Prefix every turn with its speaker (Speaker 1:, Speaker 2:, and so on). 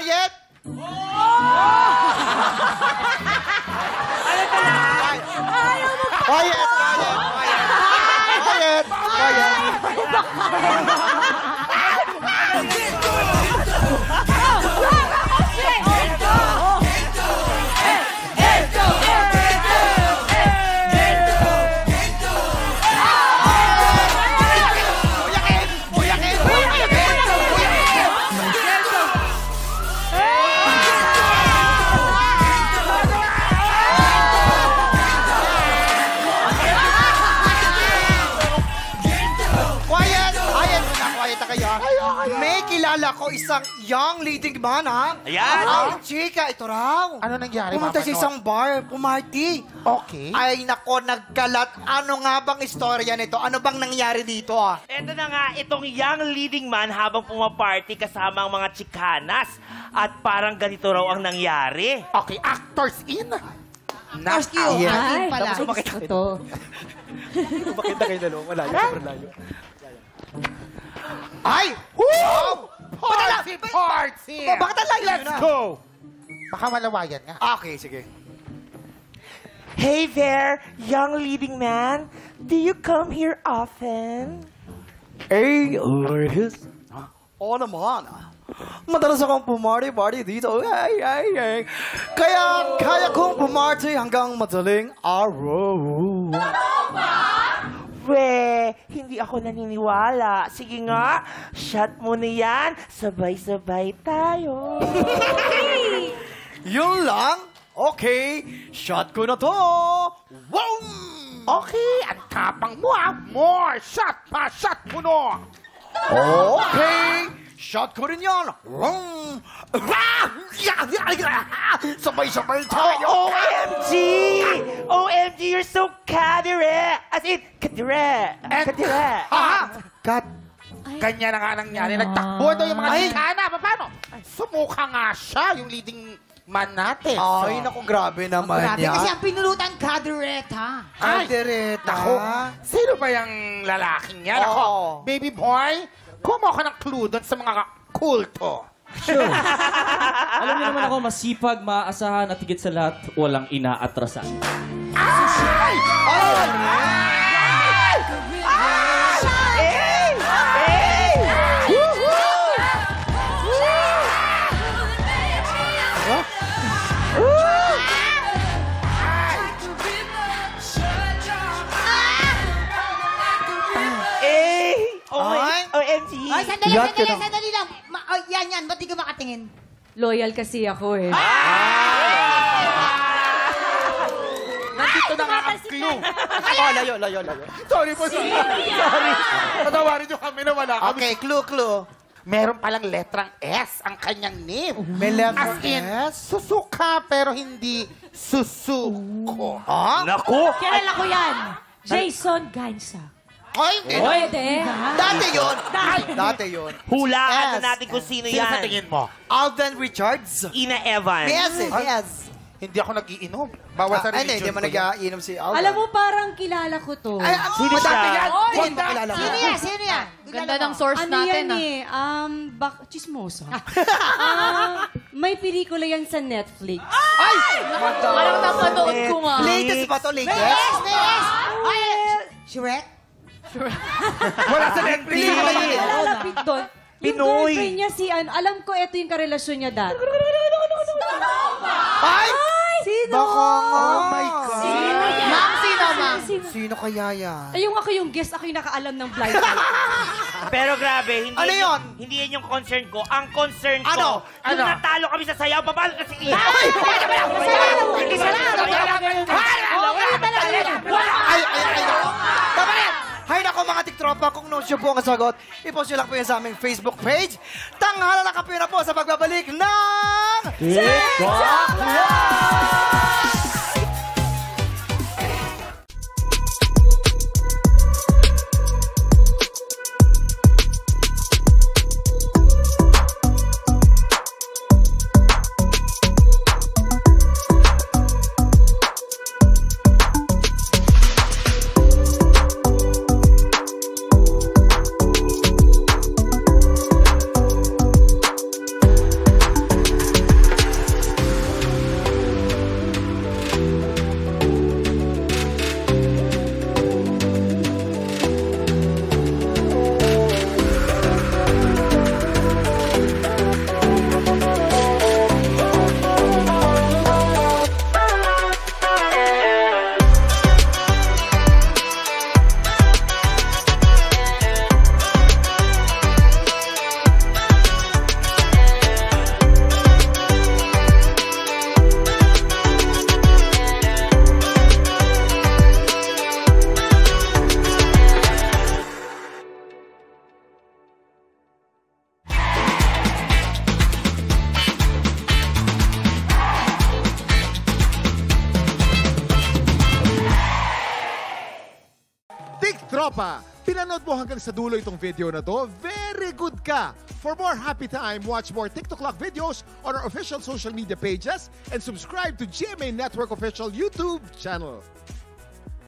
Speaker 1: Quiet! Quiet! May kilala ko isang young leading man, ha?
Speaker 2: Ayan.
Speaker 1: Ang chika, ito raw.
Speaker 3: Ano nangyari,
Speaker 1: Pumunta sa isang bar, pumarty.
Speaker 3: Okay.
Speaker 1: Ay, nako, nagkalat. Ano nga bang istorya nito? Ano bang nangyari dito, ah?
Speaker 2: Ito na nga, itong young leading man habang pumaparty kasama ang mga chikanas. At parang ganito raw ang nangyari.
Speaker 3: Okay, actors in.
Speaker 4: First you.
Speaker 1: Yes.
Speaker 4: Pala.
Speaker 1: Tapos makita
Speaker 4: Ito.
Speaker 1: Makita kayo dalawa. Malayo, sobrang layo. Ay! Wow!
Speaker 3: Party!
Speaker 1: Bakit ang layo
Speaker 3: Let's
Speaker 1: na?
Speaker 3: go! Baka malawayan nga.
Speaker 1: Okay, sige.
Speaker 2: Hey there, young leading man. Do you come here often?
Speaker 1: Hey, ladies. Oo naman. Madalas akong pumarty dito. Ay. Kaya kong pumarty hanggang madaling araw.
Speaker 2: We, hindi ako naniniwala. Sige nga, shot mo na yan. Sabay-sabay tayo.
Speaker 1: Yun lang? Okay, shot ko na to. Wow!
Speaker 3: Okay, ang tapang mo ah. More shot pa, shot mo no.
Speaker 1: Okay, shot ko rin yan. Sabay-sabay tayo.
Speaker 2: OMG! OMG, you're so kadire! As in, kadire! Kadire!
Speaker 1: Cut.
Speaker 3: Ganyan na nga nangyari. Nagtakbo daw yung mga chikana. Paano? Sumuka nga siya, yung leading man natin.
Speaker 1: Ay, naku, grabe naman
Speaker 4: Grabe
Speaker 1: yan.
Speaker 4: kasi ang pinulutan kadereta.
Speaker 1: Aldereta.
Speaker 3: Naku, sino ba yung lalaking yan? Ako,
Speaker 1: Oo.
Speaker 3: baby boy, kumuha ka ng clue doon sa mga kulto.
Speaker 5: Sure. Alam niyo naman ako, masipag, maaasahan at higit sa lahat, walang inaatrasan.
Speaker 3: Ay!
Speaker 2: OMG!
Speaker 4: Ay, sandali
Speaker 1: Yan ka
Speaker 4: lang. Yan. Ba't di ka makatingin?
Speaker 6: Loyal kasi ako eh.
Speaker 3: Nandito na nga ang clue.
Speaker 1: Layo.
Speaker 3: Sorry po, sorry. Natawarin niyo kami na wala kami.
Speaker 1: Okay, clue.
Speaker 3: Meron palang letrang S ang kanyang name.
Speaker 1: May letter
Speaker 3: As in,
Speaker 1: S?
Speaker 3: susuka pero hindi susuko.
Speaker 1: Ah?
Speaker 2: Naku!
Speaker 6: Kilala ko yan. Jason Gansa.
Speaker 1: Ay, hindi.
Speaker 6: Pwede.
Speaker 1: Dati yun.
Speaker 2: Hulaan
Speaker 1: S.
Speaker 2: na natin kung sino
Speaker 3: Sino sa
Speaker 2: yan.
Speaker 3: tingin mo?
Speaker 1: Alden Richards.
Speaker 2: Ina Evans.
Speaker 1: Yes.
Speaker 3: Hindi ako nag-iinom. Bawal sa religion
Speaker 1: Hindi mo
Speaker 3: ko yan.
Speaker 1: nag-iinom si Alden.
Speaker 6: Alam mo, parang kilala ko to.
Speaker 2: Sino siya?
Speaker 1: Hindi mo kilala.
Speaker 4: Sino yan?
Speaker 7: Ganda ng source
Speaker 6: Ano
Speaker 7: natin,
Speaker 6: yan eh? Chismosa. May pelikula yan sa Netflix.
Speaker 7: Parang napanood ko nga.
Speaker 1: Latest ba to? Latest?
Speaker 4: Yes! Ay, Shrek?
Speaker 3: Wala sa Netflix.
Speaker 6: Lalapit doon. Yung
Speaker 2: Pinoy.
Speaker 6: girlfriend niya si alam ko ito yung karelasyon niya dati.
Speaker 1: Ay!
Speaker 6: Sino?
Speaker 1: Baka nga. Oh my God.
Speaker 7: Ma'am, sino, ma'am?
Speaker 1: Sino kaya yan?
Speaker 6: Ay, ako yung guest, ako yung nakaalam ng blind item.
Speaker 2: Pero grabe, hindi
Speaker 1: Ano yun?
Speaker 2: Hindi yan yung concern ko. Ang concern ko,
Speaker 1: Ano?
Speaker 2: yung natalo kami sa sayaw, paano kasi iya?
Speaker 1: Ay! Tama yan! Hay nako mga tiktropa, kung no siya po ang sagot, ipost nyo lang po yan sa aming Facebook page. Tanghala na kape na po sa pagbabalik ng...
Speaker 5: TikTok Live!
Speaker 8: TikTropa! Pinanood mo hanggang sa dulo itong video na to? Very good ka! For more happy time, watch more TikTok Clock videos on our official social media pages and subscribe to GMA Network official YouTube channel.